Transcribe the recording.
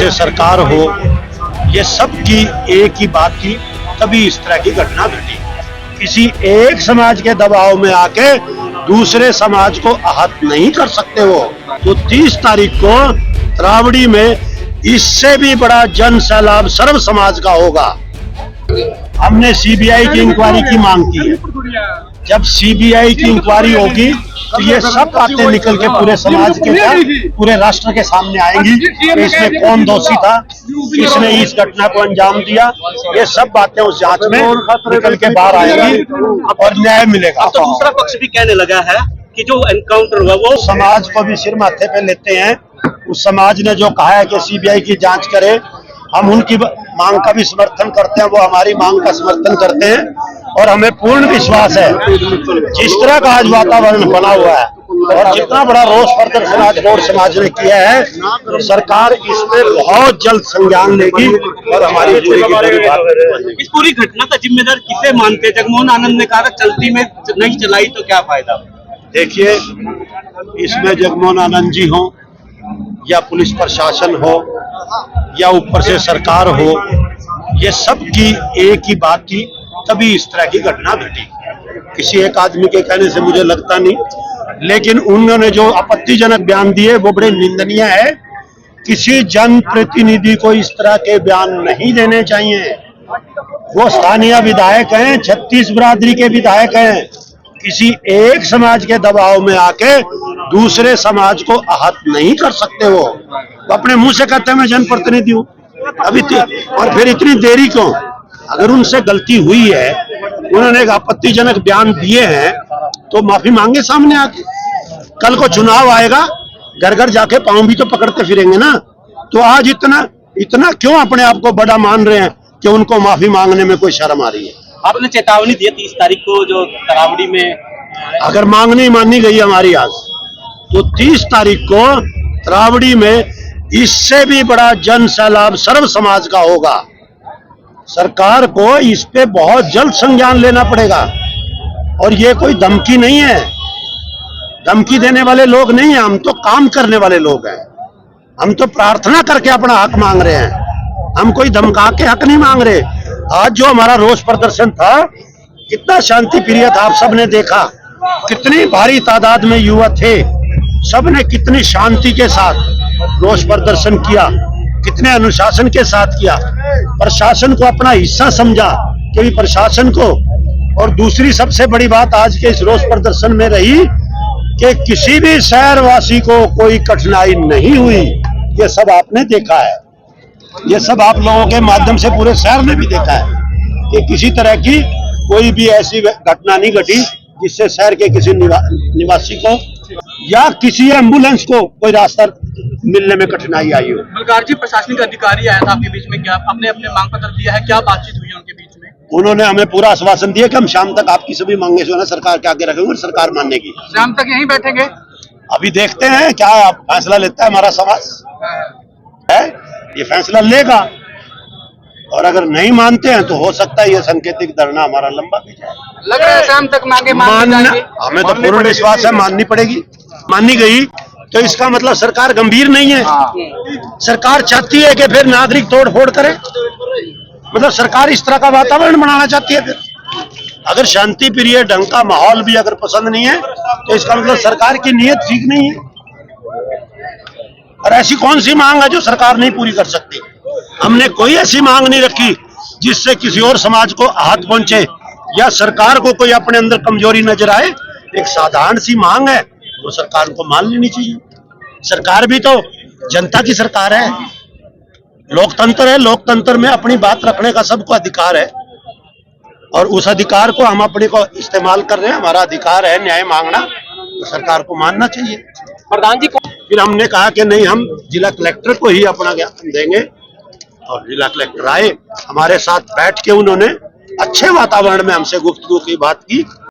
से सरकार हो, ये सब की एक ही बात थी, तभी इस तरह की घटना घटी। किसी एक समाज के दबाव में आके दूसरे समाज को आहत नहीं कर सकते हो। तो 30 तारीख को तरावड़ी में इससे भी बड़ा जन सैलाब सर्व समाज का होगा। हमने सीबीआई की इंक्वायरी की मांग की है। जब सीबीआई की इंक्वायरी होगी तो ये सब बातें निकल के पूरे समाज के साथ, पूरे राष्ट्र के सामने आएंगी कि इसमें कौन दोषी था, किसने इस घटना को अंजाम दिया। ये सब बातें उस जांच में निकल के बाहर आएंगी और न्याय मिलेगा। तो दूसरा पक्ष भी कहने लगा है कि जो एनकाउंटर हुआ वो समाज को भी सिर माथे पे लेते हैं। उस समाज ने जो कहा है कि सीबीआई की जांच करे, हम उनकी मांग का भी समर्थन करते हैं, वो हमारी मांग का समर्थन करते हैं। और हमें पूर्ण विश्वास है जिस तरह का आज वातावरण बना हुआ है और जितना बड़ा रोष प्रदर्शन आज गौड़ समाज ने किया है, सरकार इस पे बहुत जल्द संज्ञान लेगी और हमारी पूरी की पूरी बात। इस पूरी घटना का जिम्मेदार किसे मानते हैं? जगमोहन आनंद ने कहा चलती में नहीं चलाई तो क्या फायदा। देखिए, इसमें जगमोहन आनंद जी हो या पुलिस प्रशासन हो या ऊपर से सरकार हो, ये सब की एक ही बात थी, तभी इस तरह की घटना घटी। किसी एक आदमी के कहने से मुझे लगता नहीं, लेकिन उन्होंने जो आपत्तिजनक बयान दिए वो बड़े निंदनीय है। किसी जनप्रतिनिधि को इस तरह के बयान नहीं देने चाहिए। वो स्थानीय विधायक हैं, 36 बिरादरी के विधायक हैं। किसी एक समाज के दबाव में आके दूसरे समाज को आहत नहीं कर सकते। वो अपने मुंह से कहते हैं मैं जनप्रतिनिधि हूँ। अभी और फिर इतनी देरी क्यों? अगर उनसे गलती हुई है, उन्होंने एक आपत्तिजनक बयान दिए हैं, तो माफी मांगे सामने आके। कल को चुनाव आएगा, घर घर जाके पांव भी तो पकड़ते फिरेंगे ना। तो आज इतना क्यों अपने आप को बड़ा मान रहे हैं कि उनको माफी मांगने में कोई शर्म आ रही है? आपने चेतावनी दी 30 तारीख को जो तरावड़ी में, अगर मांग नहीं मानी गई हमारी आज, तो 30 तारीख को तरावड़ी में इससे भी बड़ा जन सैलाब सर्व समाज का होगा। सरकार को इस पे बहुत जल्द संज्ञान लेना पड़ेगा। और ये कोई धमकी नहीं है, धमकी देने वाले लोग नहीं है, हम तो काम करने वाले लोग हैं। हम तो प्रार्थना करके अपना हक मांग रहे हैं, हम कोई धमका के हक नहीं मांग रहे। आज जो हमारा रोष प्रदर्शन था, कितना शांति प्रिय था, आप सबने देखा। कितनी भारी तादाद में युवा थे, सबने कितनी शांति के साथ रोष प्रदर्शन किया, कितने अनुशासन के साथ किया। प्रशासन को अपना हिस्सा समझा कि प्रशासन को। और दूसरी सबसे बड़ी बात आज के इस रोष प्रदर्शन में रही कि किसी भी शहरवासी को कोई कठिनाई नहीं हुई। ये सब आपने देखा है, ये सब आप लोगों के माध्यम से पूरे शहर ने भी देखा है कि किसी तरह की कोई भी ऐसी घटना नहीं घटी जिससे शहर के किसी निवासी को या किसी एम्बुलेंस को कोई रास्ता मिलने में कठिनाई आई हो। बलकार जी, प्रशासनिक अधिकारी आया था आपके बीच में, क्या आपने अपने मांग पत्र दिया है? क्या बातचीत हुई है उनके बीच में? उन्होंने हमें पूरा आश्वासन दिया कि हम शाम तक आपकी सभी मांगे जो है सरकार के आगे रखेंगे और सरकार मानने की। शाम तक यहीं बैठेंगे? अभी देखते हैं क्या फैसला लेता है हमारा समाज है, ये फैसला लेगा। और अगर नहीं मानते हैं तो हो सकता है ये सांकेतिक धरना हमारा लंबा भी जाए। लग रहा है शाम तक मांगे हमें तो पूर्ण विश्वास है माननी पड़ेगी। माननी गई तो इसका मतलब सरकार गंभीर नहीं है। सरकार चाहती है कि फिर नागरिक तोड़ फोड़ करे, मतलब सरकार इस तरह का वातावरण बनाना चाहती है। फिर अगर शांति प्रिय ढंग का माहौल भी अगर पसंद नहीं है तो इसका मतलब सरकार की नीयत ठीक नहीं है। और ऐसी कौन सी मांग है जो सरकार नहीं पूरी कर सकती? हमने कोई ऐसी मांग नहीं रखी जिससे किसी और समाज को आहत पहुंचे या सरकार को कोई अपने अंदर कमजोरी नजर आए। एक साधारण सी मांग है, वो सरकार को मान लेनी चाहिए। सरकार भी तो जनता की सरकार है, लोकतंत्र है। लोकतंत्र में अपनी बात रखने का सबको अधिकार है और उस अधिकार को हम अपने को इस्तेमाल कर रहे हैं। हमारा अधिकार है न्याय मांगना, तो सरकार को मानना चाहिए। प्रधान जी, फिर हमने कहा कि नहीं, हम जिला कलेक्टर को ही अपना ज्ञापन देंगे। और जिला कलेक्टर आए, हमारे साथ बैठ के उन्होंने अच्छे वातावरण में हमसे गुफ्तगू की बात की।